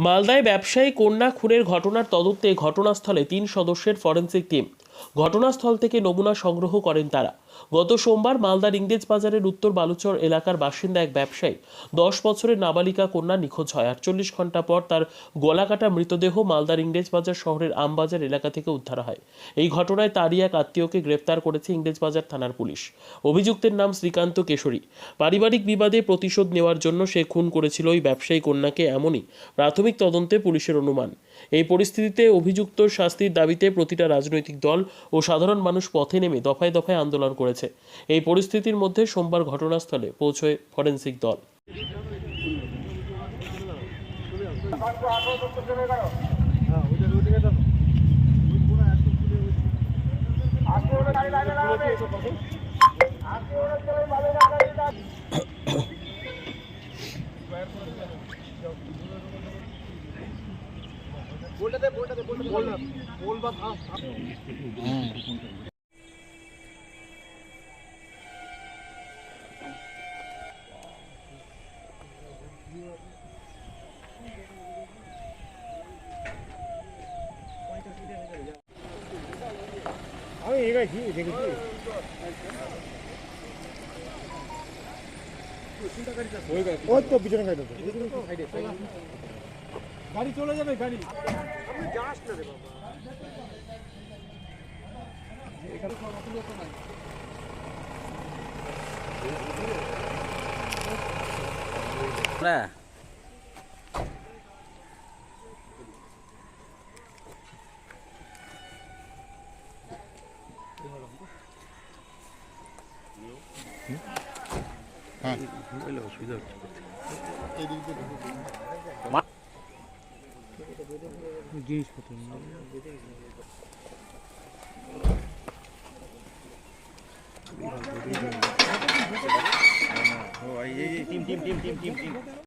মালদায় ব্যবসায়ী কন্যা খুনের ঘটনার তদন্তে ঘটনাস্থলে 3 সদস্যের ফরেনসিক টিম ঘটনাস্থল থেকে নমুনা সংগ্রহ করেন তারা। গত সোমবার মালদার ইংরেজ বাজারের উত্তর বালুচর এলাকার বাসিন্দা এক ব্যবসায়ী 10 বছরের নাবালিকা কন্যা নিখোঁজ হয়। 48 ঘন্টা পর তার গলাকাটা মৃতদেহ মালদার ইংরেজ বাজার শহরের আমবাজার এলাকা থেকে উদ্ধার হয়। এই ঘটনায় তারই এক আত্মীয়কে গ্রেফতার করেছে ইংরেজ বাজার থানার পুলিশ। অভিযুক্তের নাম শ্রীকান্ত কেশরী। পারিবারিক বিবাদে প্রতিশোধ নেওয়ার জন্য সে খুন করেছিল ওই ব্যবসায়ী কন্যাকে, এমনই প্রাথমিক তদন্তে পুলিশের অনুমান। এই পরিস্থিতিতে অভিযুক্তর শাস্তির দাবিতে প্রতিটা রাজনৈতিক দল ও সাধারণ মানুষ পথে নেমে দফায় দফায় আন্দোলন করেছে। এই পরিস্থিতির মধ্যে সোমবার ঘটনাস্থলে পৌঁছয় ফরেনসিক দল। আমি এগেছি দেখেছি ওই তো পিছনে গাড়িটা গাড়ি চলে যাবে গাড়ি আপনি যাস না রে বাবা হ্যাঁ অসুবিধা হচ্ছে জিনিসপত্র